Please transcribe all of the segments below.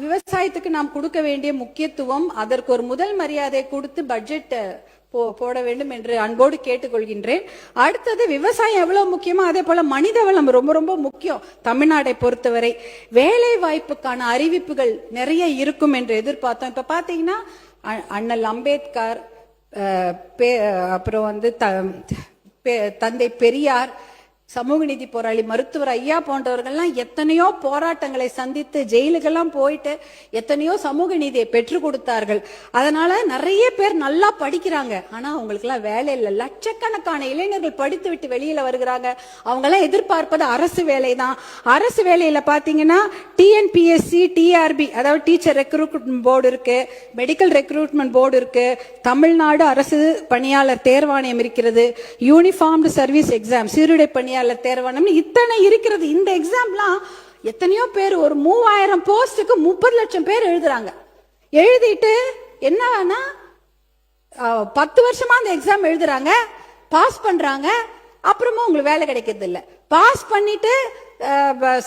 விவசாயத்துக்கு நாம் கொடுக்க வேண்டிய முக்கியத்துவம், அதற்கு ஒரு முதல் மரியாதை கொடுத்து பட்ஜெட் போட வேண்டும் என்று அன்போடு கேட்டுக்கொள்கின்றேன். அடுத்தது விவசாயம் எவ்வளவு முக்கியமோ அதே போல மனித வளம் ரொம்ப ரொம்ப முக்கியம். தமிழ்நாட்டை பொறுத்தவரை வேலை வாய்ப்புக்கான அறிவிப்புகள் நிறைய இருக்கும் என்று எதிர்பார்த்தோம். இப்ப பாத்தீங்கன்னா அண்ணல் அம்பேத்கர், அப்புறம் தந்தை பெரியார், சமூக நீதி போராளி மருத்துவர் ஐயா போன்றவர்கள்லாம் எத்தனையோ போராட்டங்களை சந்தித்து ஜெயிலுக்கெல்லாம் போயிட்டு எத்தனையோ சமூக நீதியை பெற்றுக் கொடுத்தார்கள். அதனால நிறைய பேர் நல்லா படிக்கிறாங்க. ஆனா அவங்களுக்கு எல்லாம் வேலை இல்லை. லட்சக்கணக்கான இளைஞர்கள் படித்து விட்டு வெளியில வருகிறாங்க. அவங்க எல்லாம் எதிர்பார்ப்பது அரசு வேலை தான். அரசு வேலையில பாத்தீங்கன்னா டிஎன்பிஎஸ்சி, டிஆர்பி, அதாவது டீச்சர் ரெக்ரூட்மெண்ட் போர்டு இருக்கு, மெடிக்கல் ரெக்ரூட்மெண்ட் போர்டு இருக்கு, தமிழ்நாடு அரசு பணியாளர் தேர்வாணையம் இருக்கிறது, யூனிஃபார்ம்டு சர்வீஸ் எக்ஸாம், சீருடை பணியாளர் தேர்வாணையம், இத்தனை இருக்கிறது. இந்த எக்ஸாம்லாம் எத்தனையோ பேர், ஒரு 3000 போஸ்டுக்கு 30 லட்சம் பேர் எழுதுறாங்க. எழுதிட்டு என்னன்னா 10 வருஷமா அந்த எக்ஸாம் எழுதுறாங்க, பாஸ் பண்றாங்க, அப்புறமா உங்களுக்கு வேலை கிடைக்கிறது இல்ல. பாஸ் பண்ணிட்டு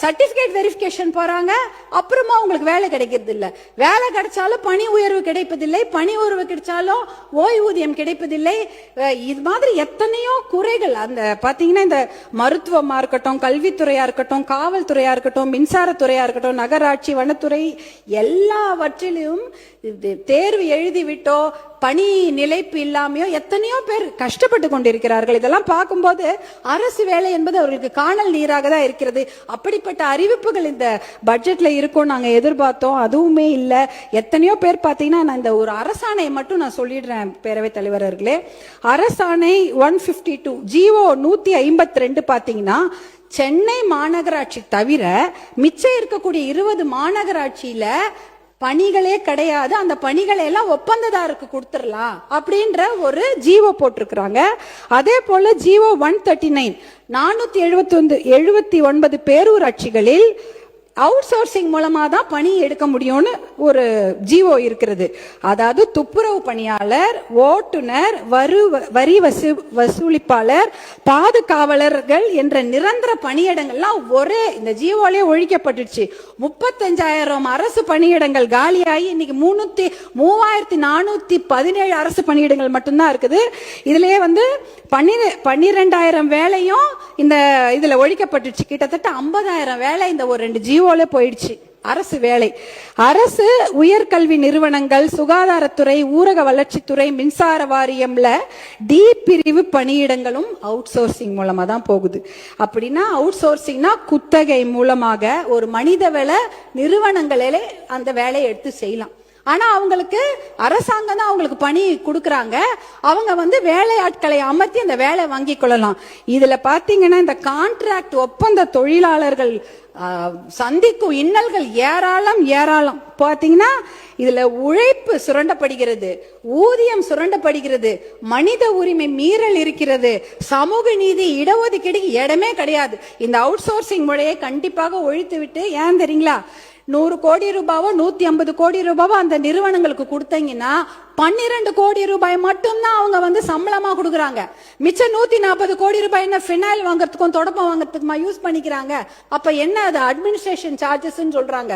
சர்டிபிகேட் வெரிஃபிகேஷன் போறாங்க, அப்புறமா உங்களுக்கு வேலை கிடைக்கிறது இல்ல. வேலை கிடைச்சாலும் பணி உயர்வு கிடைப்பதில்லை, பணி உயர்வு கிடைச்சாலும் ஓய்வூதியம் கிடைப்பதில்லை. இது மாதிரி எத்தனையோ குறைகள். அந்த பாத்தீங்கன்னா இந்த மருத்துவமா இருக்கட்டும், கல்வித்துறையா இருக்கட்டும், காவல்துறையா இருக்கட்டும், மின்சாரத்துறையா இருக்கட்டும், நகராட்சி, வனத்துறை, எல்லாவற்றிலும் தேர்வு எழுதி விட்டோ பணி நிலைப்பு இல்லாமையோ எத்தனையோ பேர் கஷ்டப்பட்டு கொண்டிருக்கிறார்கள். இதெல்லாம் பார்க்கும்போது அரசு வேலை என்பது அவர்களுக்கு காணல் நீராக தான் இருக்கிறது. அப்படிப்பட்ட அறிவிப்புகள் இந்த பட்ஜெட்ல இருக்கும் நாங்க எதிர்பார்த்தோம், அதுவுமே இல்ல. எத்தனையோ பேர் பாத்தீங்கன்னா, நான் இந்த ஒரு அரசாணையை மட்டும் நான் சொல்லிடுறேன் பேரவைத் தலைவர்களே. அரசாணை 152 ஜிஓ 152 பாத்தீங்கன்னா, சென்னை மாநகராட்சி தவிர மிச்சம் இருக்கக்கூடிய 20 மாநகராட்சியில பணிகளே கிடையாது, அந்த பணிகளை எல்லாம் ஒப்பந்ததாருக்கு கொடுத்துடலாம் அப்படின்ற ஒரு ஜிஓ போட்டிருக்கிறாங்க. அதே போல ஜிஓ 139 479 பேரூராட்சிகளில் அவுட் சோர்சிங் மூலமா தான் பணி எடுக்க முடியும்னு ஒரு ஜிஓ இருக்கிறது. அதாவது துப்புரவு பணியாளர், ஓட்டுநர், வரி வசூலிப்பாளர், பாதுகாவலர்கள் என்ற நிரந்தர பணியிடங்கள்லாம் ஒரே இந்த ஜிஓலே ஒழிக்கப்பட்டுச்சு. 35,000 அரசு பணியிடங்கள் காலியாகி இன்னைக்கு 3,417 அரசு பணியிடங்கள் மட்டும்தான் இருக்குது. இதுலயே 12,000 வேலையும் இந்த இதுல ஒழிக்கப்பட்டுச்சு. கிட்டத்தட்ட 50,000 வேலை இந்த ஒரு 2 ஜிஓல போயிடுச்சு. அரசு வேலை, அரசு உயர்கல்வி நிறுவனங்கள், சுகாதாரத்துறை, ஊரக வளர்ச்சித்துறை, மின்சார வாரியம்ல டி பிரிவு பணியிடங்களும் அவுட் சோர்சிங் மூலமா தான் போகுது. அப்படின்னா அவுட் சோர்சிங்னா குத்தகை மூலமாக ஒரு மனிதவள நிறுவனங்களே அந்த வேலையை எடுத்து செய்யலாம். ஆனா அவங்களுக்கு அரசாங்கம் தான் அவங்களுக்கு பணி கொடுக்கறாங்க. அவங்க வேலையாட்களை அமர்த்தி அந்த வேலை வாங்கி கொள்ளலாம். இதுல பாத்தீங்கன்னா இந்த கான்ட்ராக்ட் ஒப்பந்த தொழிலாளர்கள் சந்திக்கும் இன்னல்கள் ஏராளம். பாத்தீங்கன்னா இதுல உழைப்பு சுரண்டப்படுகிறது, ஊதியம் சுரண்டப்படுகிறது, மனித உரிமை மீறல் இருக்கிறது, சமூக நீதி, இடஒதுக்கீடு இடமே கிடையாது. இந்த அவுட் சோர்சிங் முறையை கண்டிப்பாக ஒழித்து விட்டு, ஏன் தெரியுங்களா, 100 கோடி ரூபாவோ 150 கோடி ரூபாவோ அந்த நிறுவனங்களுக்கு கொடுத்தீங்கன்னா 12 கோடி ரூபாய் மட்டும்தான் அவங்க சம்பளமா கொடுக்குறாங்க. மிச்சம் 140 கோடி ரூபாய் என்ன ஃபினாயில் வாங்குறதுக்கும் தொடப்பம் வாங்குறதுக்குமா யூஸ் பண்ணிக்கிறாங்க. அப்ப என்ன, அது அட்மினிஸ்ட்ரேஷன் சார்ஜஸ் சொல்றாங்க.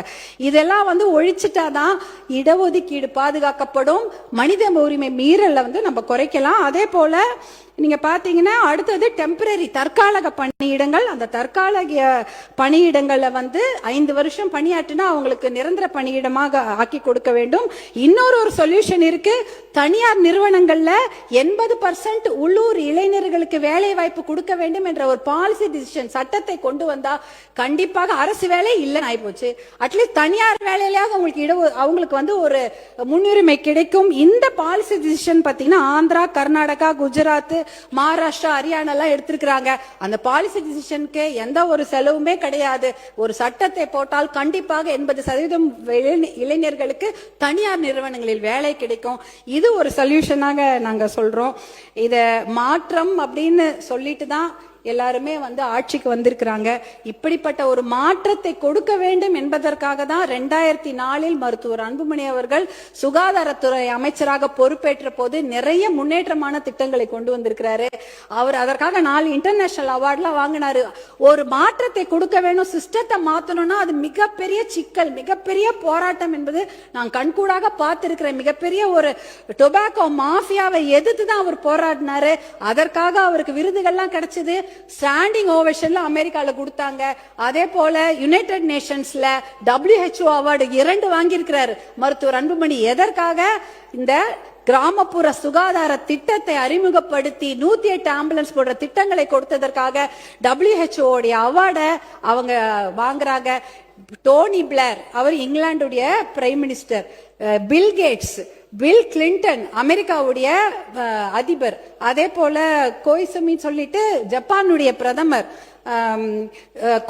இதெல்லாம் ஒழிச்சிட்டாதான் இடஒதுக்கீடு பாதுகாக்கப்படும், மனித உரிமை மீறல நம்ம குறைக்கலாம். அதே போல நீங்க பாத்தீங்கன்னா அடுத்தது டெம்பரரி தற்காலிக பணியிடங்கள். அந்த தற்காலிக பணியிடங்கள்ல 5 வருஷம் பணியாற்றினா அவங்களுக்கு நிரந்தர பணியிடமாக ஆக்கி கொடுக்க வேண்டும். இன்னொரு சொல்யூஷன் இருக்கு. தனியார் நிறுவனங்கள்ல 80% உள்ளூர் இளைஞர்களுக்கு வேலை வாய்ப்பு கொடுக்க வேண்டும் என்ற ஒரு பாலிசி டிசிஷன் சட்டத்தை கொண்டு வந்தா கண்டிப்பாக அரசு வேலை இல்லைன்னு ஆயிப்போச்சு. அட்லீஸ்ட் தனியார் வேலையிலாவது அவங்களுக்கு ஒரு முன்னுரிமை கிடைக்கும். இந்த பாலிசி டிசிஷன் பாத்தீங்கன்னா ஆந்திரா, கர்நாடகா, குஜராத், மகாராஷ்டிரா, ஹரியானா எல்லாம் எடுத்திருக்கிறாங்க. அந்த பாலிசி டிசிஷனுக்கு எந்த ஒரு செலவுமே கிடையாது. ஒரு சட்டத்தை போட்டால் கண்டிப்பாக 80% இளைஞர்களுக்கு தனியார் நிறுவனங்களில் வேலை கிடைக்கும். இது ஒரு சொல்யூஷனாக நாங்க சொல்றோம். இத மாற்றம் அப்படின்னு சொல்லிட்டு தான் எல்லாருமே வந்து ஆட்சிக்கு வந்திருக்கிறாங்க. இப்படிப்பட்ட ஒரு மாற்றத்தை கொடுக்க வேண்டும் என்பதற்காக தான் 2004 மருத்துவர் அன்புமணி அவர்கள் சுகாதாரத்துறை அமைச்சராக பொறுப்பேற்ற போது நிறைய முன்னேற்றமான திட்டங்களை கொண்டு வந்திருக்கிறாரு. அவர் அதற்காக 4 இன்டர்நேஷனல் அவார்ட்லாம் வாங்கினாரு. ஒரு மாற்றத்தை கொடுக்க வேணும், சிஸ்டத்தை மாத்தணும்னா அது மிகப்பெரிய சிக்கல், மிகப்பெரிய போராட்டம் என்பது நான் கண்கூடாக பார்த்திருக்கிறேன். மிகப்பெரிய ஒரு டொபாக்கோ மாஃபியாவை எதிர்த்து தான் அவர் போராடினாரு. அதற்காக அவருக்கு விருதுகள்லாம் கிடைச்சது. ஸ்டாண்டிங் ஓவேஷன்ல அமெரிக்கால கொடுத்தாங்க. அதே போல யுனைடெட் நேஷன்ஸ்ல WHO அவார்டு 2 வாங்கியிருக்கிறார் மருத்துவர் அன்புமணி. எதற்காக? இந்த கிராமப்புற சுகாதார திட்டத்தை அறிமுகப்படுத்தி 108 ஆம்புலன்ஸ் போன்ற திட்டங்களை கொடுத்ததற்காக WHO உடைய அவார்டை அவங்க வாங்குறாங்க. டோனி பிளேர் அவர் இங்கிலாந்துடைய prime minister, Bill Gates, Bill Clinton அமெரிக்காவுடைய அதிபர், அதே போல கோய்சுமி சொல்லிட்டு ஜப்பானுடைய பிரதமர்,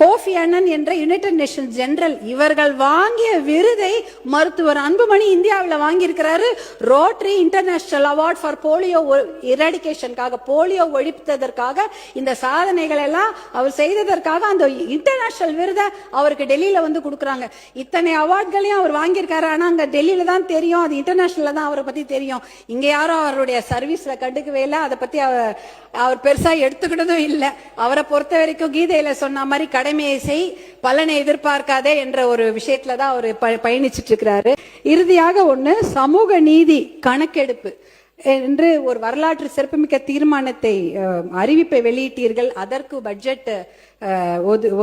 கோஃபி அன்னன் என்ற யுனைடெட் நேஷன் ஜெனரல், இவர்கள் வாங்கிய விருதை மருத்துவர் அன்புமணி இந்தியாவில் வாங்கியிருக்கிறாரு. Rotary International award for polio எராடிகேஷனுக்காக, போலியோ ஒழிப்பதற்காக இந்த சாதனைகள் எல்லாம் அவர் செய்ததற்காக அந்த இன்டர்நேஷனல் விருதை அவருக்கு டெல்லியில வந்து கொடுக்குறாங்க. இத்தனை அவார்ட்களையும் அவர் வாங்கியிருக்காரு. ஆனா அங்க டெல்லியில தான் தெரியும், அது இன்டர்நேஷனல்ல தான் அவரை பத்தி தெரியும். இங்க யாரும் அவருடைய சர்வீஸ்ல கண்டுக்கவே இல்லை, அதை பத்தி அவர் பெருசா எடுத்துக்கிட்டதும் இல்லை. அவரை பொறுத்த வரைக்கும் கீதையில சொன்ன மாதிரி கடமையை செய், பலனை எதிர்பார்க்காதே என்ற ஒரு விஷயத்துல தான் அவர் பயணிச்சிட்டு இருக்கிறாரு. இறுதியாக சமூக நீதி கணக்கெடுப்பு என்று ஒரு வரலாற்று சிறப்புமிக்க தீர்மானத்தை அறிவிப்பை வெளியிட்டீர்கள். அதற்கு பட்ஜெட்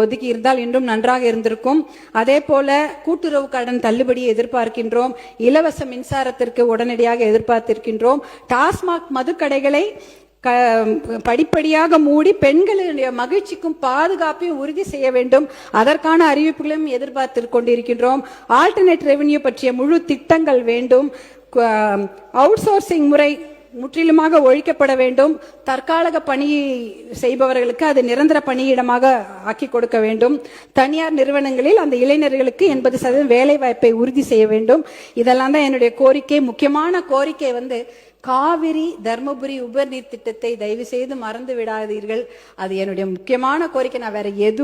ஒதுக்கி இருந்தால் இன்னும் நன்றாக இருந்திருக்கும். அதே போல கூட்டுறவு கடன் தள்ளுபடியை எதிர்பார்க்கின்றோம். இலவச மின்சாரத்திற்கு உடனடியாக எதிர்பார்த்திருக்கின்றோம். டாஸ்மாக் மதுக்கடைகளை படிப்படியாக மூடி பெண்களுடைய மகிழ்ச்சிக்கும் பாதுகாப்பையும் உறுதி செய்ய வேண்டும். அதற்கான அறிவிப்புகளையும் எதிர்பார்த்து கொண்டிருக்கின்றோம். ஆல்டர்னேட் ரெவென்யூ பற்றிய முழு திட்டங்கள் வேண்டும். அவுட் சோர்சிங் முறை முற்றிலுமாக ஒழிக்கப்பட வேண்டும். தற்காலிக பணி செய்பவர்களுக்கு அது நிரந்தர பணியிடமாக ஆக்கி கொடுக்க வேண்டும். தனியார் நிறுவனங்களில் அந்த இளைஞர்களுக்கு 80% வேலை வாய்ப்பை உறுதி செய்ய வேண்டும். இதெல்லாம் தான் என்னுடைய கோரிக்கை. முக்கியமான கோரிக்கை காவிரி தர்மபுரி உபர்நீர் திட்டத்தை தயவு செய்து மறந்து விடாதீர்கள். அது என்னுடைய முக்கியமான கோரிக்கை. நான் வேற எதுவும்